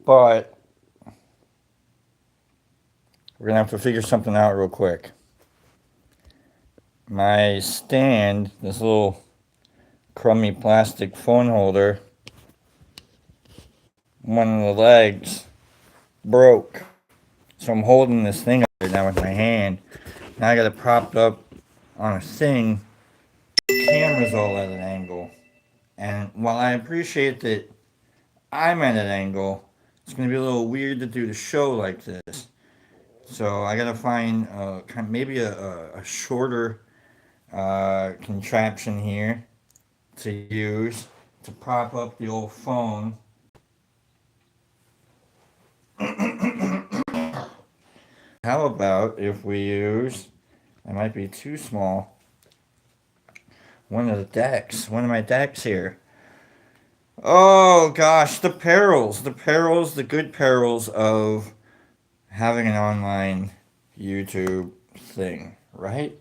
But we're going to have to figure something out real quick. My stand, this little crummy plastic phone holder, one of the legs broke. So I'm holding this thing up right now with my hand. Now I got it propped up on a thing. The camera's all at an angle. And while I appreciate that I'm at an angle, it's going to be a little weird to do the show like this. So I got to find maybe a shorter contraption here to use to prop up the old phone. How about if we use, it might be too small, one of the decks, one of my decks here. Oh gosh, the perils, the good perils of having an online YouTube thing, right?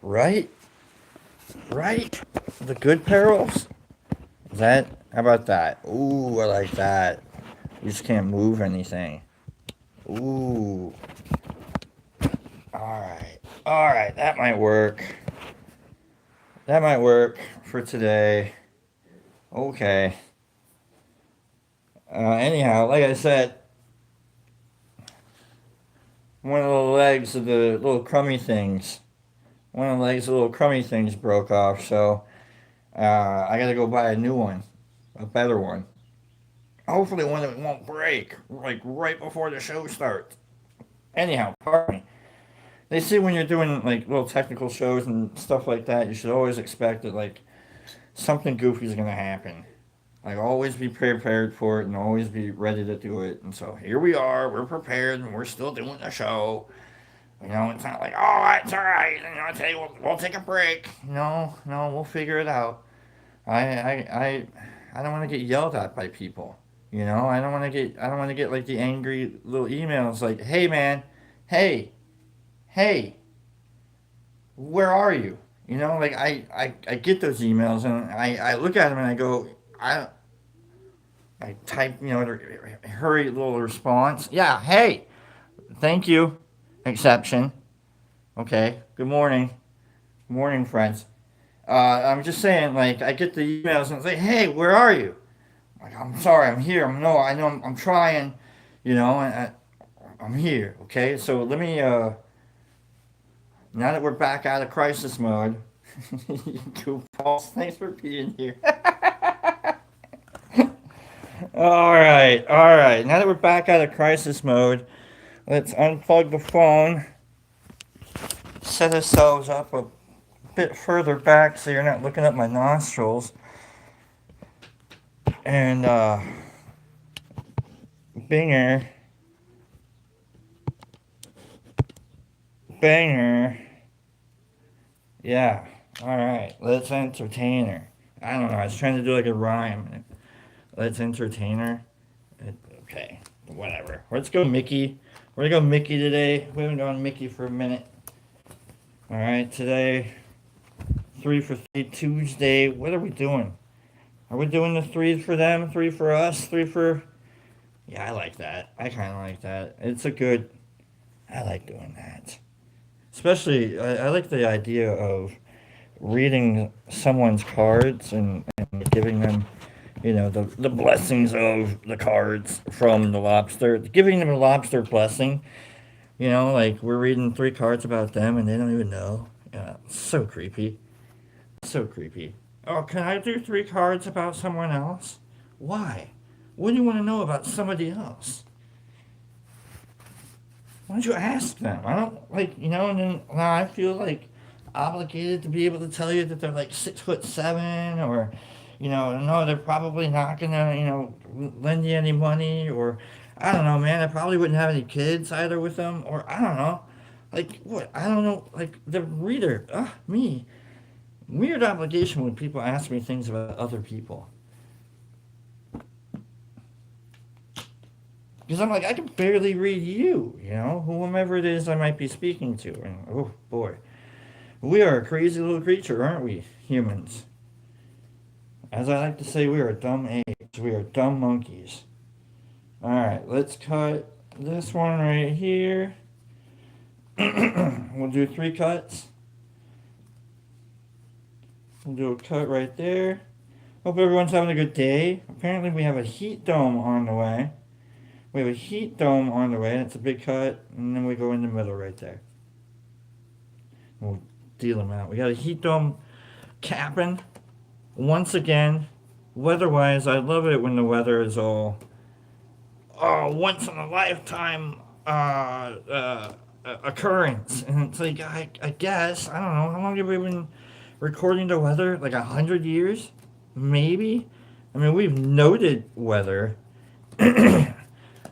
Right? Right? The good perils? Is that, how about that? Ooh, I like that. You just can't move anything. Ooh. Alright, that might work. That might work for today. Okay. Anyhow, like I said, one of the legs of the little crummy things, one of the legs of the little crummy things broke off, so I gotta go buy a new one, a better one. Hopefully one that won't break, like right before the show starts. Anyhow, pardon me. They say when you're doing like little technical shows and stuff like that, you should always expect that like something goofy is gonna happen. Like always be prepared for it and always be ready to do it. And so here we are, we're prepared and we're still doing the show. You know, it's not like, oh, it's all right. You know, I tell you, we'll take a break. No, we'll figure it out. I don't want to get yelled at by people. You know, I don't want to get like the angry little emails like, hey man, hey, hey, where are you? You know, like I get those emails and I look at them and I go, I type, you know, a hurried little response. Yeah, hey, thank you, exception. Okay, good morning. Good morning, friends. I'm just saying, like, I get the emails and it's like, hey, where are you? I'm like, I'm sorry, I'm here. I know I'm trying, you know, and I'm here, okay? So let me, now that we're back out of crisis mode, you goofballs, thanks for being here. All right. Now that we're back out of crisis mode, let's unplug the phone, set ourselves up a bit further back so you're not looking at my nostrils, and Binger, banger, yeah. All right, let's entertain her. I don't know. I was trying to do like a rhyme. Let's entertain her. Okay, whatever. Let's go Mickey. We're gonna go Mickey today. We haven't gone Mickey for a minute. All right, today 3 for 3 Tuesday. What are we doing? Are we doing the threes for them, three for us, three for? Yeah, I like that. I kind of like that. It's a good. I like doing that. Especially, I like the idea of reading someone's cards and giving them, you know, the blessings of the cards from the lobster, giving them a lobster blessing. You know, like we're reading three cards about them and they don't even know. Yeah, so creepy. So creepy. Oh, can I do three cards about someone else? Why? What do you want to know about somebody else? Why don't you ask them? I don't like, you know, and then now I feel like obligated to be able to tell you that they're like 6'7" or, you know, no, they're probably not gonna, you know, lend you any money or, I don't know, man. I probably wouldn't have any kids either with them or I don't know. Like what? I don't know. Like the reader, me. Weird obligation when people ask me things about other people. Because I'm like, I can barely read you, you know, whomever it is I might be speaking to. And oh boy, we are a crazy little creature, aren't we, humans? As I like to say, we are dumb apes. We are dumb monkeys. Alright, let's cut this one right here. We'll do 3 cuts. We'll do a cut right there. Hope everyone's having a good day. Apparently, we have a heat dome on the way. We have a heat dome on the way. That's a big cut. And then we go in the middle right there. We'll deal them out. We got a heat dome capping. Once again, weather-wise, I love it when the weather is all once in a lifetime occurrence. And it's like, I guess, I don't know, how long have we been recording the weather? Like 100 years? Maybe? I mean, we've noted weather, but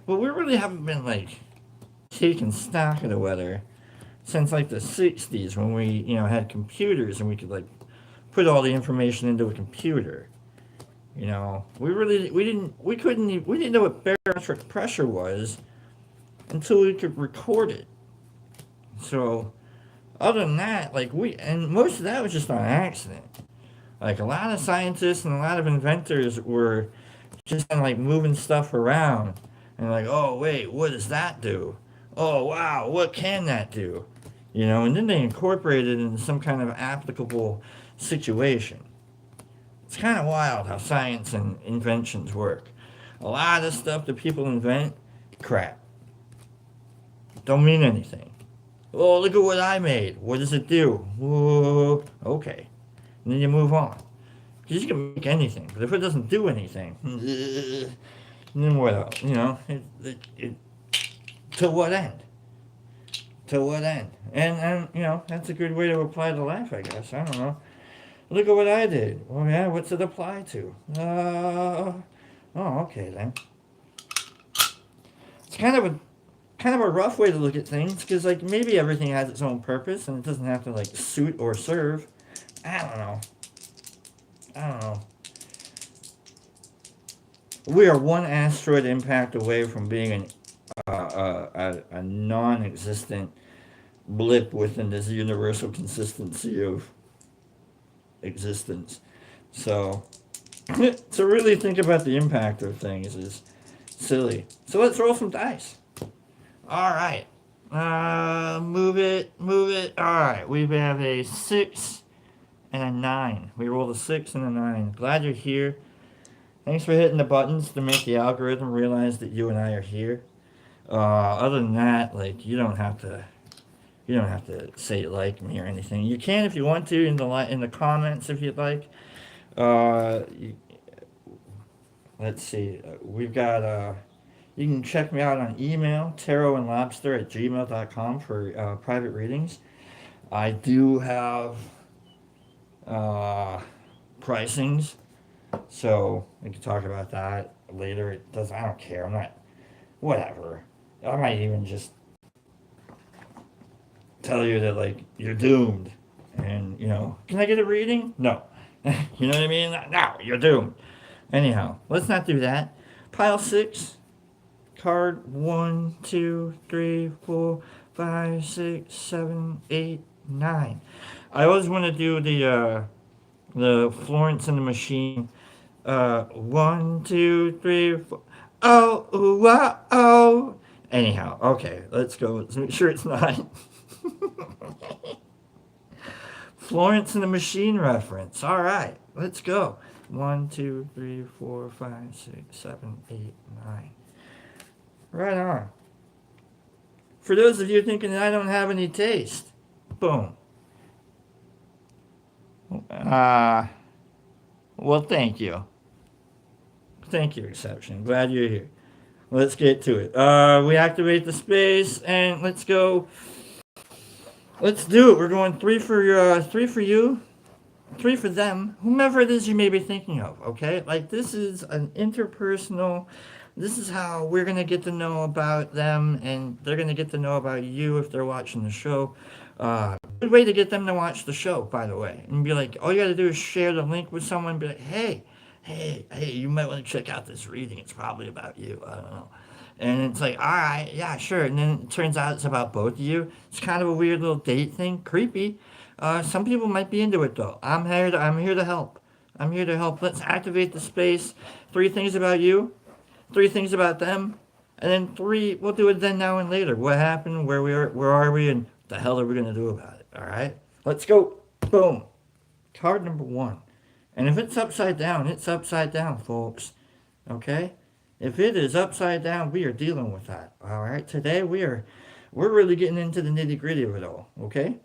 we really haven't been like taking stock of the weather since like the 60s when we, had computers and we could like put all the information into a computer. We didn't know what barometric pressure was until we could record it. So, other than that, and most of that was just on accident. Like, a lot of scientists and a lot of inventors were just kind of like moving stuff around. And like, oh, wait, what does that do? Oh, wow, what can that do? And then they incorporated it into some kind of applicable situation. It's kind of wild how science and inventions work. A lot of stuff that people invent, crap. Don't mean anything. Oh, look at what I made. What does it do? Whoa, okay. And then you move on. Because you can make anything, but if it doesn't do anything, then what else? To what end? To what end? And that's a good way to apply to life, I guess. I don't know. Look at what I did. Oh yeah, what's it apply to? Okay then. It's kind of a rough way to look at things because like maybe everything has its own purpose and it doesn't have to like suit or serve. I don't know. We are one asteroid impact away from being a non-existent blip within this universal consistency of existence. So, to really think about the impact of things is silly. So let's roll some dice. All right. Move it. All right. We have a 6 and a 9. We rolled a 6 and a 9. Glad you're here. Thanks for hitting the buttons to make the algorithm realize that you and I are here. Other than that, like you don't have to say you like me or anything. You can if you want to in the comments if you'd like. Let's see. We've got you can check me out on email, tarotandlobster@gmail.com for private readings. I do have pricings, so we can talk about that later. I don't care. I'm not. Whatever. I might even just tell you that like you're doomed, and can I get a reading? No. You know what I mean? No, you're doomed. Anyhow, let's not do that. Pile 6. Card 1, 2, 3, 4, 5, 6, 7, 8, 9. I always want to do the Florence and the Machine. 1, 2, 3, 4. Oh, ooh, oh. Anyhow, okay, let's go. Let's make sure it's not. Florence and the Machine reference. All right, let's go. 1, 2, 3, 4, 5, 6, 7, 8, 9. Right on. For those of you thinking that I don't have any taste, boom. Well, thank you. Thank you, Exception. Glad you're here. Let's get to it. We activate the space and let's go. Let's do it. We're going 3 for you, 3 for them, whomever it is you may be thinking of. Okay, like this is an interpersonal. This is how we're gonna get to know about them, and they're gonna get to know about you if they're watching the show. Good way to get them to watch the show, by the way, and be like, all you gotta do is share the link with someone. Be like, hey, you might want to check out this reading. It's probably about you. I don't know. And it's like, all right, yeah, sure. And then it turns out it's about both of you. It's kind of a weird little date thing, creepy. Some people might be into it though. I'm here to help. I'm here to help. Let's activate the space. 3 things about you, 3 things about them, And then 3, we'll do it then, now, and later. What happened? Where are we? And what the hell are we going to do about it? All right? Let's go. Boom. Card number 1. And if it's upside down, it's upside down, folks. Okay? If it is upside down, we are dealing with that. All right? Today we're really getting into the nitty-gritty of it all. Okay?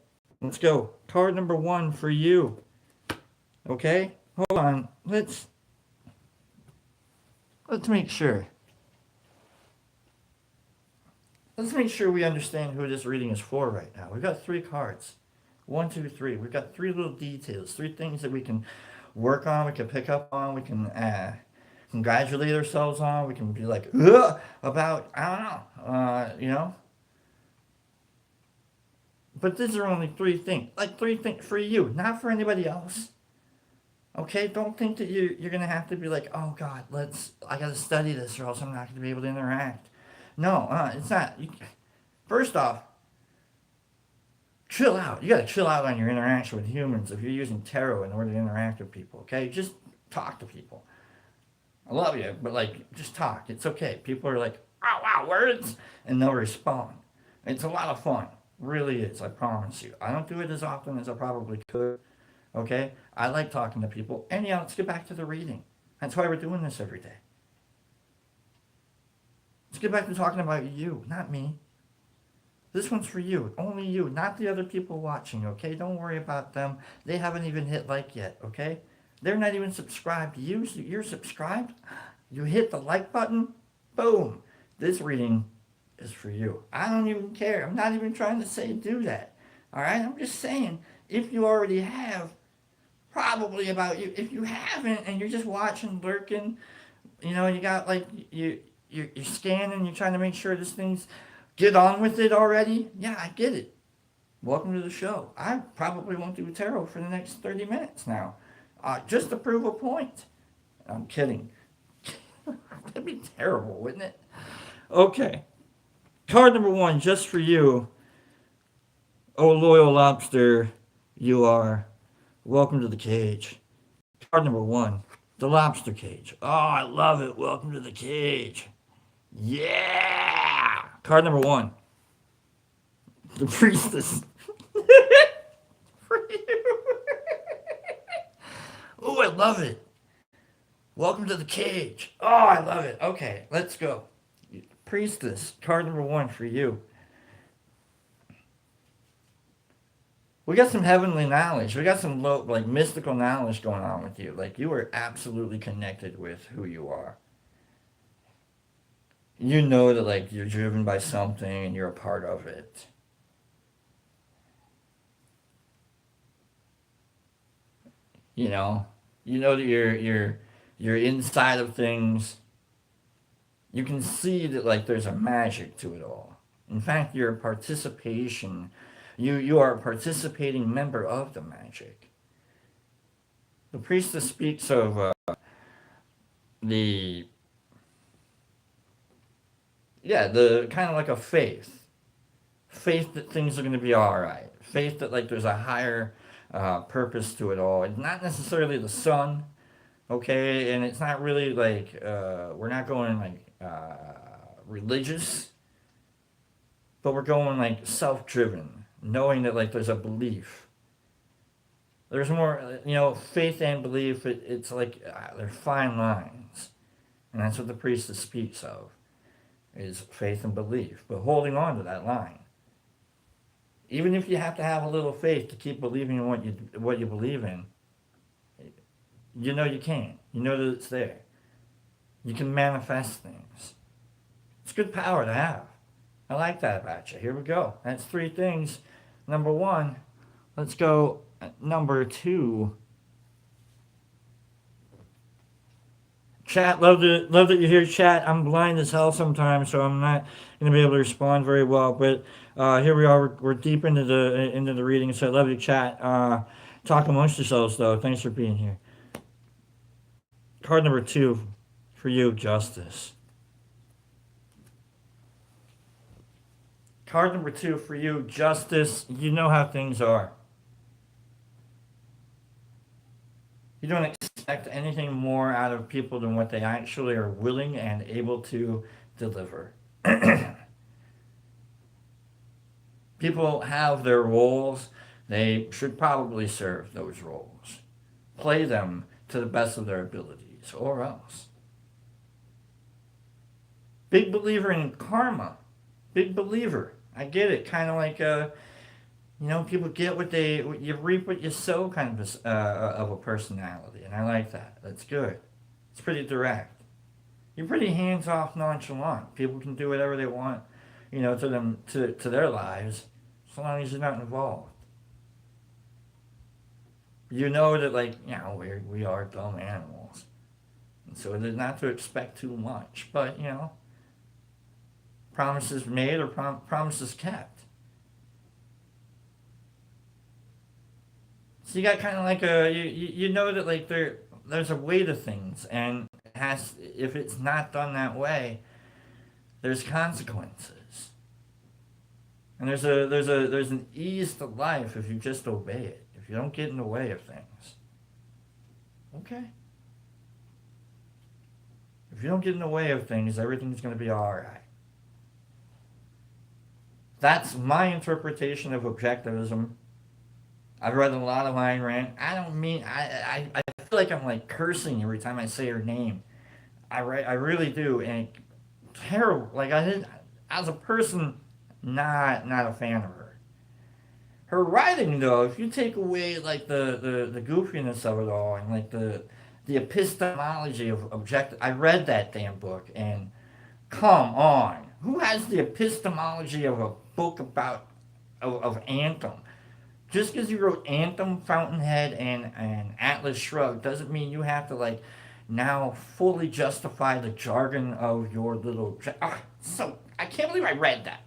Let's go. Card number 1 for you. Okay? Hold on. Let's make sure. Let's make sure we understand who this reading is for right now. We've got 3 cards. 1, 2, 3. We've got 3 little details, 3 things that we can work on, we can pick up on, we can congratulate ourselves on, we can be like, ugh, about, I don't know, But these are only 3 things. Like 3 things for you, not for anybody else. Okay? Don't think that you're going to have to be like, oh God, I got to study this or else I'm not going to be able to interact. No, it's not. First off, chill out. You got to chill out on your interaction with humans if you're using tarot in order to interact with people, okay? Just talk to people. I love you, but like, just talk. It's okay. People are like, wow, wow, words, and they'll respond. It's a lot of fun. Really is, I promise you. I don't do it as often as I probably could, okay? I like talking to people. Anyhow, let's get back to the reading. That's why we're doing this every day. Let's get back to talking about you, not me. This one's for you, only you, not the other people watching, okay? Don't worry about them. They haven't even hit like yet, okay? They're not even subscribed to you. So you're subscribed. You hit the like button. Boom. This reading is for you. I don't even care. I'm not even trying to say do that. All right? I'm just saying, if you already have, probably about you. If you haven't and you're just watching, lurking, you got like, you're scanning, you're trying to make sure this thing's, get on with it already. Yeah, I get it. Welcome to the show. I probably won't do tarot for the next 30 minutes now. Just to prove a point. I'm kidding. That'd be terrible, wouldn't it? Okay. Card number 1, just for you. Oh, loyal lobster, you are. Welcome to the cage. Card number 1, the lobster cage. Oh, I love it. Welcome to the cage. Yeah! Card number 1, the priestess. For you. Oh, I love it. Welcome to the cage. Oh, I love it. Okay, let's go. Priestess, card number 1 for you. We got some heavenly knowledge. We got some mystical knowledge going on with you. Like, you are absolutely connected with who you are. You know that, like, you're driven by something and you're a part of it. You know? You know that you're inside of things. You can see that, like, there's a magic to it all. In fact, you're a participation. You are a participating member of the magic. The priestess speaks of the the kind of like a faith that things are going to be all right, faith that like there's a higher purpose to it all. It's not necessarily the sun, okay, and it's not really like we're not going like religious, but we're going like self-driven, knowing that like there's a belief. There's more, faith and belief. It's like they're fine lines, and that's what the priestess speaks of, is faith and belief, but holding on to that line. Even if you have to have a little faith to keep believing in what you believe in, you can. You know that it's there. You can manifest things. It's good power to have. I like that about you. Here we go. That's 3 things. Number 1. Let's go number 2. Chat, love that you're here, chat. I'm blind as hell sometimes, so I'm not going to be able to respond very well. But here we are. We're deep into the reading, so I love you, chat. Talk amongst yourselves, though. Thanks for being here. Card number 2 for you, Justice. Card number 2 for you, Justice. You know how things are. You don't expect anything more out of people than what they actually are willing and able to deliver. People have their roles. They should probably serve those roles. Play them to the best of their abilities, or else. Big believer in karma. Big believer. I get it. Kind of like people get what they you reap what you sow kind of a personality, and I like that. That's good. It's pretty direct. You're pretty hands off, nonchalant. People can do whatever they want, to them to their lives, so long as you're not involved. You know that we are dumb animals, and so there's not to expect too much. But promises made or promises kept. So you got kind of like you know that there's a way to things, and if it's not done that way, there's consequences, and there's an ease to life if you just obey it, if you don't get in the way of things. Okay. If you don't get in the way of things, everything's going to be all right. That's my interpretation of objectivism. I've read a lot of Ayn Rand. I don't mean I feel like I'm like cursing every time I say her name. I really do, and terrible. Like I did as a person, not a fan of her. Her writing though, if you take away like the goofiness of it all and like the epistemology of objective, I read that damn book and come on, who has the epistemology of a book about of Anthem? Just because you wrote Anthem, Fountainhead, and Atlas Shrugged doesn't mean you have to now fully justify the jargon of your little. So I can't believe I read that.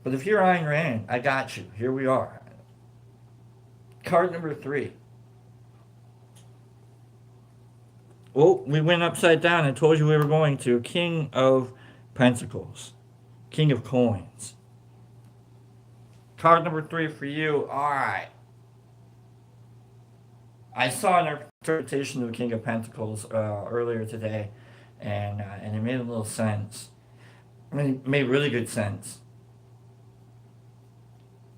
But if you're Ayn Rand, I got you. Here we are. Card number 3. Oh, we went upside down. I told you we were going to. King of Pentacles. King of Coins. Card number 3 for you. Alright. I saw an interpretation of the King of Pentacles earlier today, and it made a little sense. I mean, it made really good sense.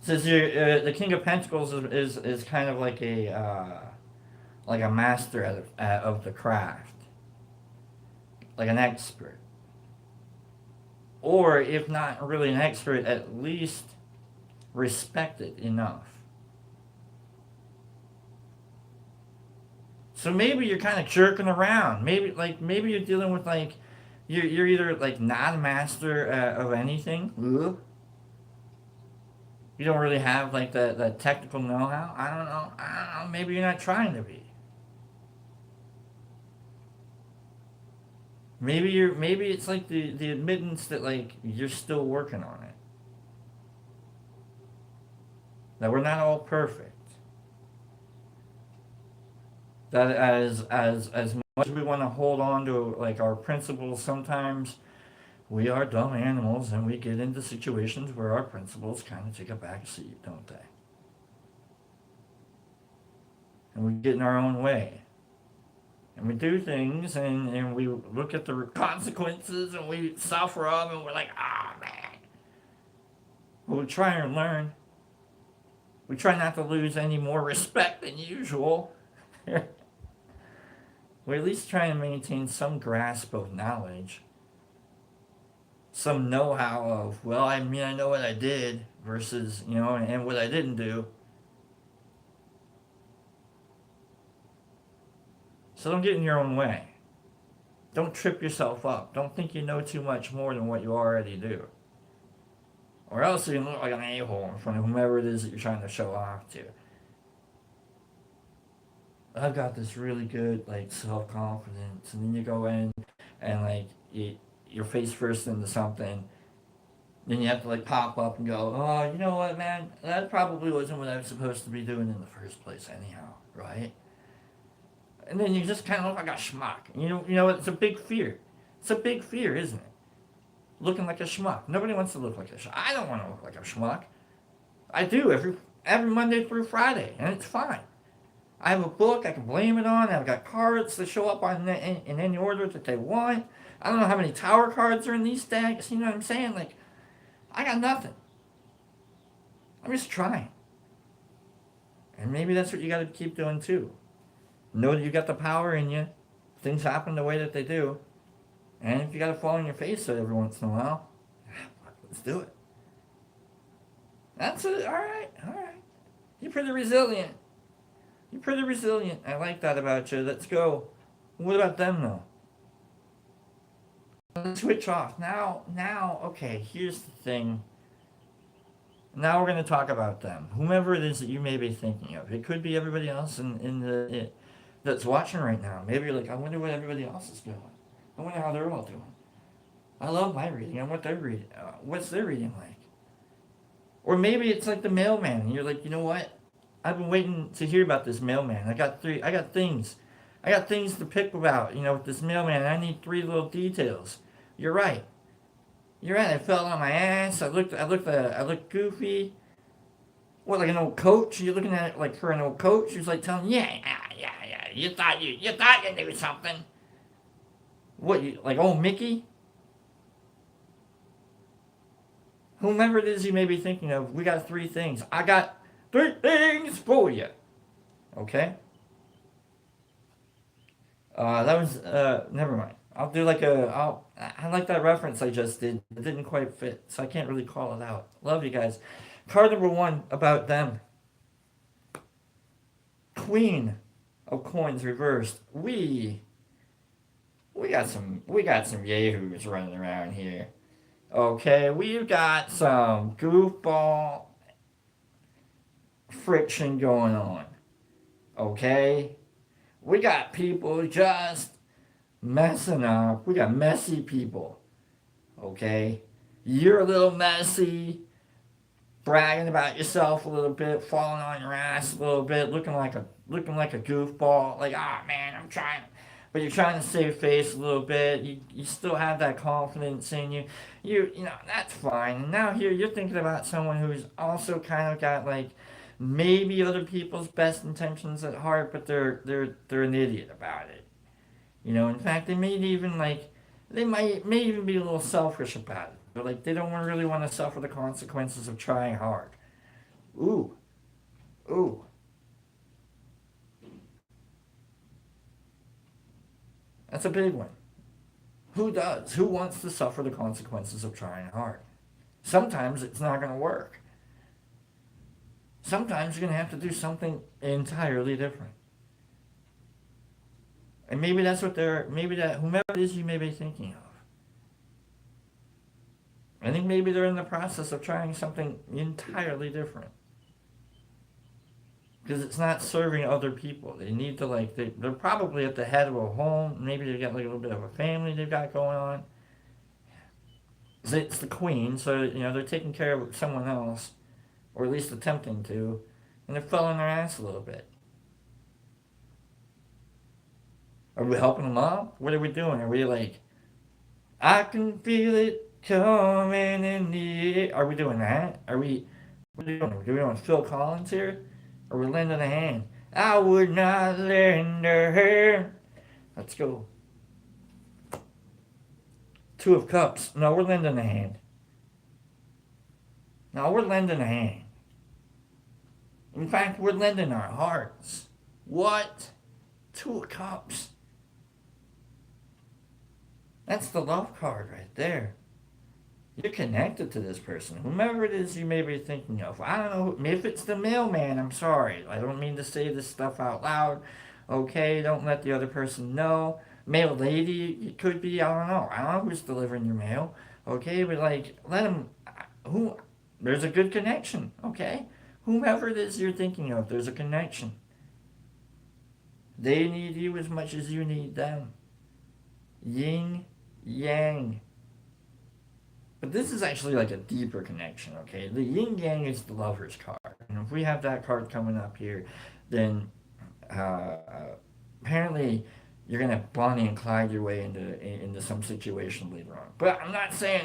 It says the King of Pentacles is kind of like a master of the craft, like an expert, or if not really an expert, at least respected enough. So maybe you're kind of jerking around. Maybe you're dealing with you're either not a master of anything. Ugh. You don't really have the technical know-how. I don't know. Maybe you're not trying to be. Maybe it's like the admittance that you're still working on it. That we're not all perfect. That as much as we want to hold on to our principles, sometimes we are dumb animals and we get into situations where our principles kind of take a back seat, don't they? And we get in our own way. And we do things and we look at the consequences and we suffer them and we're like, man. But we try and learn. We try not to lose any more respect than usual. We at least try and maintain some grasp of knowledge. Some know-how of, I know what I did versus, and what I didn't do. So don't get in your own way. Don't trip yourself up. Don't think you know too much more than what you already do. Or else you look like an a-hole in front of whomever it is that you're trying to show off to. I've got this really good self-confidence, and then you go in and you're face first into something, then you have to pop up and go, oh, you know what, man, that probably wasn't what I was supposed to be doing in the first place anyhow, right? And then you just kind of look like a schmuck. You know what? It's a big fear. It's a big fear, isn't it? Looking like a schmuck. Nobody wants to look like a schmuck. I don't want to look like a schmuck. I do every Monday through Friday, and it's fine. I have a book I can blame it on. I've got cards that show up in any order that they want. I don't know how many tower cards are in these decks. You know what I'm saying? Like, I got nothing. I'm just trying. And maybe that's what you got to keep doing too. Know that you got the power in you. Things happen the way that they do. And if you got to fall on your face every once in a while, let's do it. That's it. All right. All right. You're pretty resilient. You're pretty resilient. I like that about you. Let's go. What about them though? Let's switch off. Okay, here's the thing. Now we're going to talk about them. Whomever it is that you may be thinking of. It could be everybody else that's watching right now. Maybe you're like, I wonder what everybody else is doing. I wonder how they're all doing. I love my reading and what they're reading. What's their reading like? Or maybe it's like the mailman, and you're like, you know what? I've been waiting to hear about this mailman. I got things. I got things to pick about, with this mailman. I need 3 little details. You're right. You're right. I fell on my ass. I looked goofy. What, like an old coach? You're looking at it like for an old coach who's like telling you, yeah. You thought you knew something. What, you like old Mickey? Whomever it is you may be thinking of, we got 3 things. I got 3 things for you. Okay? That was, never mind. I'll do I like that reference I just did. It didn't quite fit, so I can't really call it out. Love you guys. Card number 1 about them. Queen of Coins reversed. We got some yahoos running around here. Okay, we've got some goofball friction going on. Okay? We got people just messing up. We got messy people. Okay? You're a little messy, bragging about yourself a little bit, falling on your ass a little bit, looking like a goofball. Like, man, I'm trying. But you're trying to save face a little bit. You still have that confidence in you. You know, that's fine. And now here you're thinking about someone who's also kind of got like maybe other people's best intentions at heart, but they're an idiot about it. In fact, they may even may even be a little selfish about it. But like they don't really want to suffer the consequences of trying hard. Ooh. Ooh. That's a big one. Who does? Who wants to suffer the consequences of trying hard? Sometimes it's not going to work. Sometimes you're going to have to do something entirely different. And maybe that's what whomever it is you may be thinking of. I think maybe they're in the process of trying something entirely different. Because it's not serving other people. They need to they're probably at the head of a home. Maybe they've got like a little bit of a family they've got going on. It's the queen, so they're taking care of someone else, or at least attempting to, and they're filling their ass a little bit. Are we helping them up? What are we doing? Are we like, I can feel it coming in the air? Are we doing that? What are we doing? Do we want Phil Collins here? Or we're lending a hand. I would not lend a hand. Let's go. 2 of Cups. No, we're lending a hand. No, we're lending a hand. In fact, we're lending our hearts. What? 2 of Cups. That's the love card right there. You're connected to this person, whomever it is you may be thinking of. I don't know if it's the mailman. I'm sorry. I don't mean to say this stuff out loud. Okay, don't let the other person know. Mail lady, it could be. I don't know. I don't know who's delivering your mail. Okay, but let them. There's a good connection. Okay, whomever it is you're thinking of, there's a connection. They need you as much as you need them. Yin, yang. But this is actually like a deeper connection, okay? The yin yang is the lover's card. And if we have that card coming up here, then apparently you're going to Bonnie and Clyde your way into some situation later on. But I'm not saying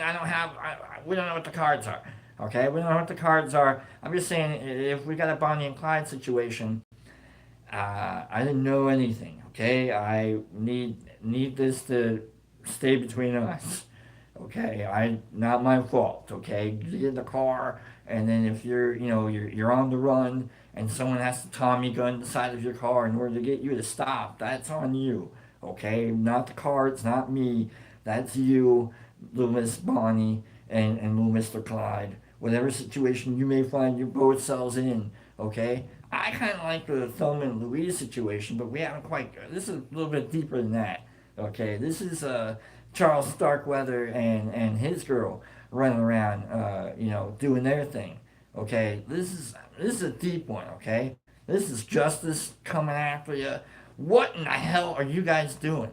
we don't know what the cards are, okay? We don't know what the cards are. I'm just saying if we got a Bonnie and Clyde situation, I didn't know anything. Okay, I need this to stay between us. Okay, I not my fault. Okay, get in the car, and then if you're on the run, and someone has to Tommy gun the side of your car in order to get you to stop, that's on you. Okay, not the car. It's not me. That's you, little Miss Bonnie and little Mister Clyde. Whatever situation you may find your both selves in. Okay, I kind of like the Thelma and Louise situation, but we haven't quite. This is a little bit deeper than that. Okay, this is Charles Starkweather and his girl running around, doing their thing. Okay, this is a deep one. Okay, this is justice coming after you. What in the hell are you guys doing?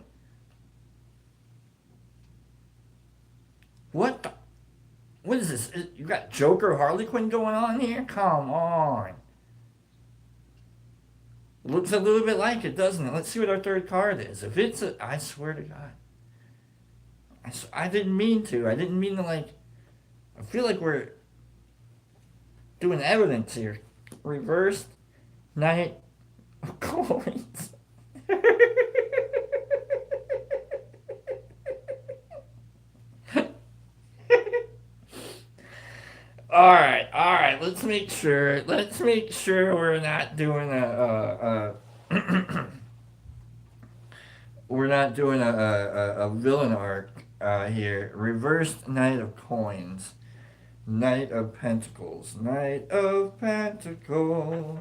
What the, what is this? You got Joker Harley Quinn going on here? Come on. Looks a little bit like it, doesn't it? Let's see what our third card is. If it's a, I swear to God, I didn't mean to. I didn't mean to like. I feel like we're doing evidence here. Reversed Knight of Coins. All right. Let's make sure. Let's make sure we're not doing we're not doing a villain arc here. Reversed Knight of Coins. Knight of Pentacles. Knight of Pentacles.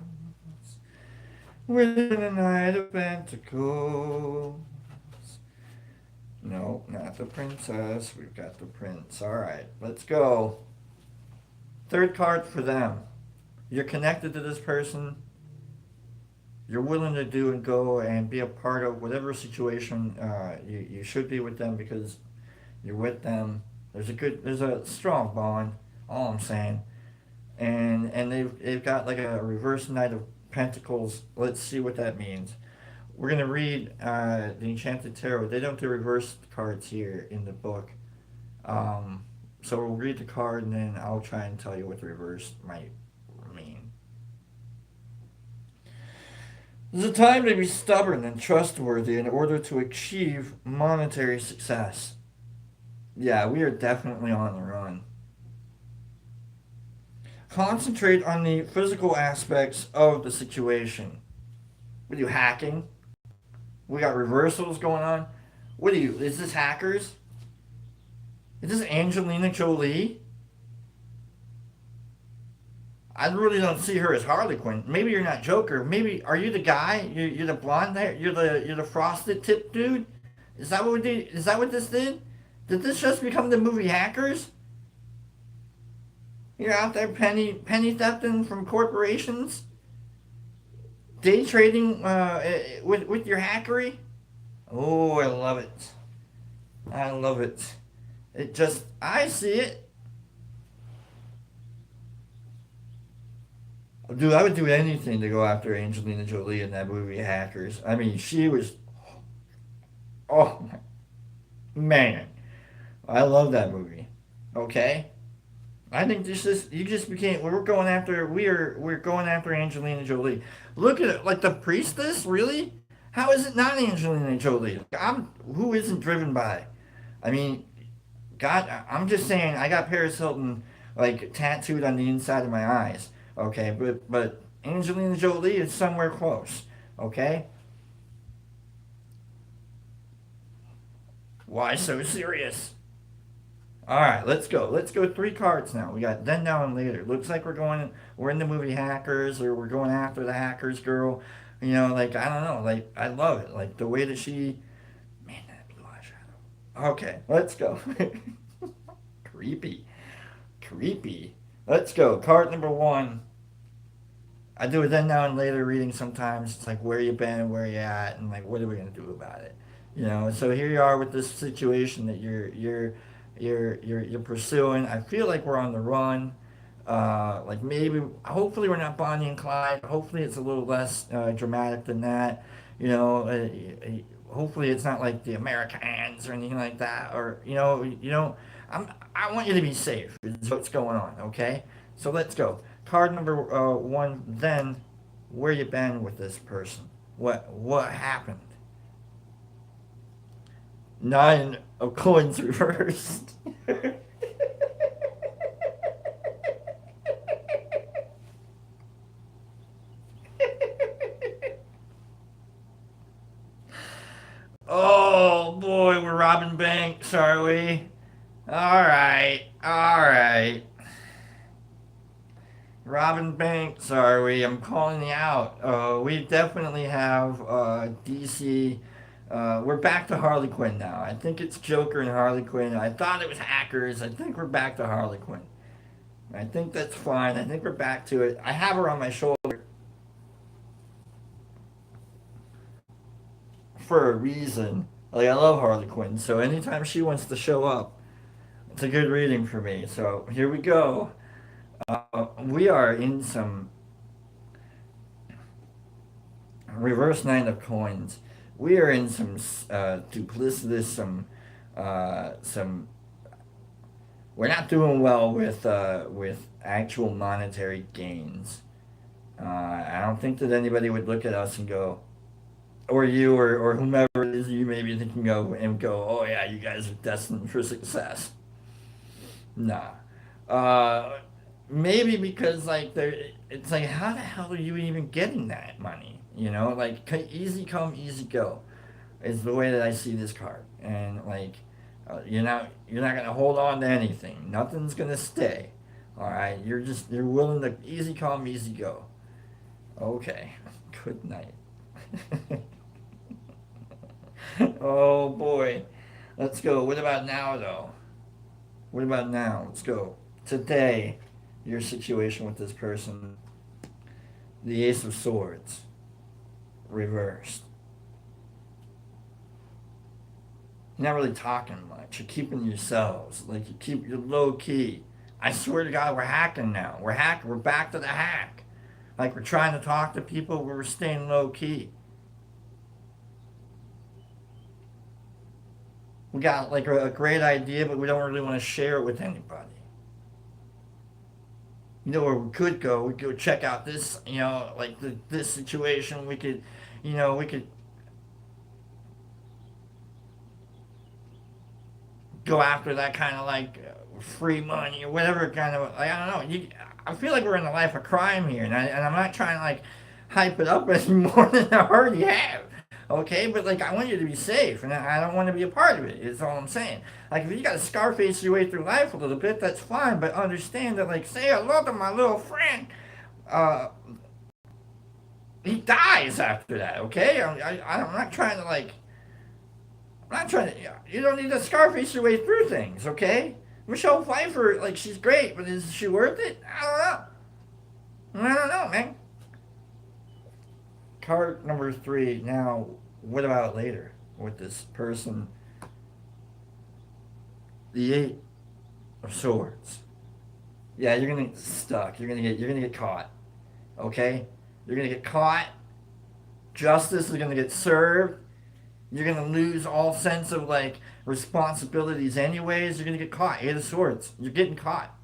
We're doing a Knight of Pentacles. No, not the princess. We've got the prince. All right, let's go. Third card for them. You're connected to this person. You're willing to do and go and be a part of whatever situation you should be with them because you're with them. There's a strong bond. All I'm saying, and they've got like a reverse Knight of Pentacles. Let's see what that means. We're gonna read the Enchanted Tarot. They don't do reverse cards here in the book. So we'll read the card and then I'll try and tell you what the reverse might mean. There's a time to be stubborn and trustworthy in order to achieve monetary success. Yeah, we are definitely on the run. Concentrate on the physical aspects of the situation. What are you hacking? We got reversals going on. What are you? Is this hackers? Is this Angelina Jolie? I really don't see her as Harley Quinn. Maybe you're not Joker. Maybe are you the guy? You're the blonde hair. You're the frosted tip dude. Is that what we did? Is that what this did? Did this just become the movie Hackers? You're out there penny thefting from corporations, day trading with your hackery. Oh, I love it. I love it. It just I see it. Dude, I would do anything to go after Angelina Jolie in that movie Hackers. I mean, she was. Oh man, I love that movie. Okay, I think this is you just became. We're going after Angelina Jolie. Look at it, like the priestess. Really? How is it not Angelina Jolie? I'm who isn't driven by. I mean, God, I'm just saying. I got Paris Hilton like tattooed on the inside of my eyes. Okay, but Angelina Jolie is somewhere close. Okay, why so serious? All right, let's go. Let's go three cards now. We got then, now, and later. Looks like we're in the movie Hackers, or we're going after the Hackers girl. Like I don't know. Like I love it. Like the way that she, man, that blue eyeshadow. Okay, let's go. Creepy, creepy. Let's go. Card number one. I do a then, now, and later reading sometimes. It's like where you been, where you at, and like what are we gonna do about it? So here you are with this situation that you're pursuing. I feel like we're on the run. Like maybe, hopefully, we're not Bonnie and Clyde. Hopefully, it's a little less dramatic than that. Hopefully, it's not like the Americans or anything like that. Or I want you to be safe. Is what's going on. Okay, so let's go. Card number one. Then Where you been with this person? What happened? Nine of coins reversed. Oh boy, we're robbing banks, are we? Alright, alright. Robbing banks, are we? I'm calling you out. We definitely have DC. We're back to Harley Quinn now. I think it's Joker and Harley Quinn. I thought it was hackers. I think we're back to Harley Quinn. I think that's fine. I think we're back to it. I have her on my shoulder for a reason. Like, I love Harley Quinn, so anytime she wants to show up, it's a good reading for me. So here we go. We are in some reverse nine of coins. We are in some duplicitous, some. We're not doing well with actual monetary gains. I don't think that anybody would look at us and go, or you, or whomever it is you maybe thinking of and go, oh yeah, you guys are destined for success. Nah. Uh, Maybe because like it's like how the hell are you even getting that money? You know, like easy come, easy go is the way that I see this card, and like you're not gonna hold on to anything. Nothing's gonna stay. All right, you're willing to easy come, easy go. Okay, good night. Oh boy, let's go. What about now though? What about now? Let's go. Today, your situation with this person, the Ace of Swords, reversed. You're not really talking much. You're keeping yourselves. Like you're low key. I swear to God, we're hacking now. We're hacking. We're back to the hack. Like we're trying to talk to people, but we're staying low key. We got like a great idea, but we don't really want to share it with anybody. You know where we could go? We could check out this, like this situation. We could go after that kind of like free money or whatever kind of. Like, I don't know. I feel like we're in a life of crime here, and I'm not trying to like hype it up any more than I already have. Okay, but like I want you to be safe, and I don't want to be a part of it. Is all I'm saying. Like if you got to scarface your way through life a little bit, that's fine. But understand that, like, say hello to my little friend. Uh, he dies after that. Okay, I'm not trying to like. I'm not trying to. You don't need to scarface your way through things. Okay, Michelle Pfeiffer, like she's great, but is she worth it? I don't know. I don't know, man. Card number three. Now, what about later with this person? The Eight of Swords. Yeah, you're gonna get stuck. You're gonna get caught. Okay, you're gonna get caught. Justice is gonna get served. You're gonna lose all sense of like responsibilities. Anyways, you're gonna get caught. Eight of Swords. You're getting caught.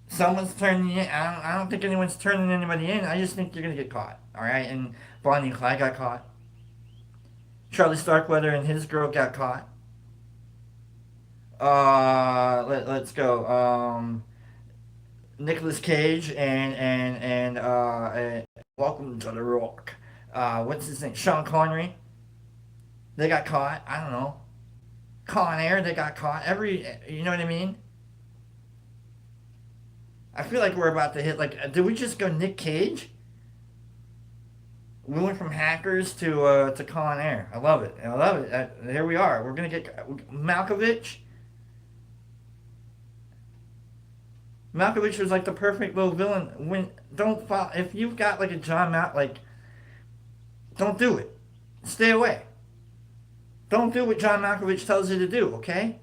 Someone's turning you in. I don't think anyone's turning anybody in. I just think you're gonna get caught. All right, and Bonnie and Clyde got caught. Charlie Starkweather and his girl got caught. Let's go. Nicolas Cage and Welcome to the Rock. What's his name? Sean Connery. They got caught. I don't know. Con Air. They got caught. You know what I mean? I feel like we're about to hit. Like, did we just go Nick Cage? We went from hackers to Con Air. I love it. I love it. Here we are. We're gonna get Malkovich. Malkovich was like the perfect little villain. When don't fall if you've got like a John like don't do it. Stay away. Don't do what John Malkovich tells you to do. Okay?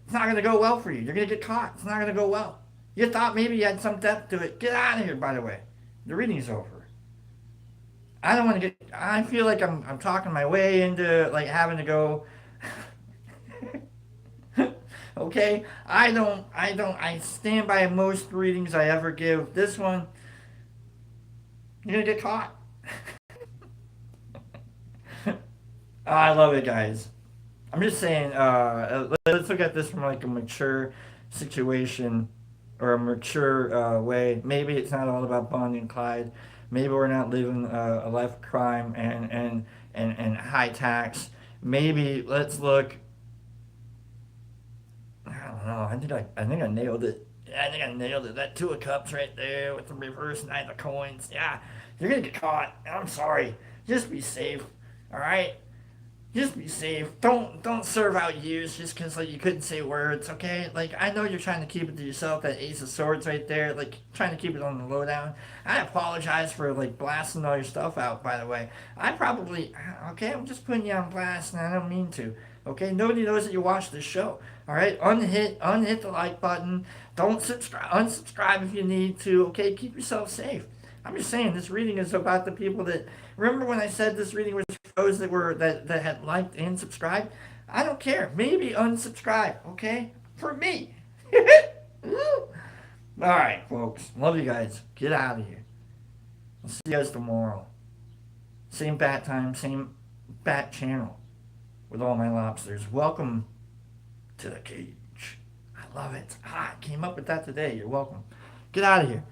It's not gonna go well for you. You're gonna get caught. It's not gonna go well. You thought maybe you had some depth to it. Get out of here. By the way, the reading's over. I don't want to get. I feel like I'm talking my way into like having to go. Okay, I stand by most readings I ever give. This one, You're gonna get caught. I love it, guys. I'm just saying. Let's look at this from like a mature situation or a mature way. Maybe it's not all about Bonnie and Clyde. Maybe we're not living a life of crime and high tax. Maybe let's look. I don't know. I think I nailed it. Yeah, I think I nailed it. That two of cups right there with the reverse nine of coins. Yeah, you're gonna get caught. I'm sorry. Just be safe. All right. Just be safe. Don't serve out years just because like you couldn't say words, okay? Like I know you're trying to keep it to yourself. That Ace of Swords right there, like trying to keep it on the lowdown. I apologize for like blasting all your stuff out. By the way, I probably okay. I'm just putting you on blast, and I don't mean to. Okay, nobody knows that you watch this show. All right, unhit the like button. Don't subscribe. Unsubscribe if you need to. Okay, keep yourself safe. I'm just saying this reading is about the people that remember when I said this reading was for those that had liked and subscribed. I don't care. Maybe unsubscribe. Okay, for me. All right, folks. Love you guys. Get out of here. I'll see you guys tomorrow. Same bat time, same bat channel with all my lobsters. Welcome to the cage. I love it. I came up with that today. You're welcome. Get out of here.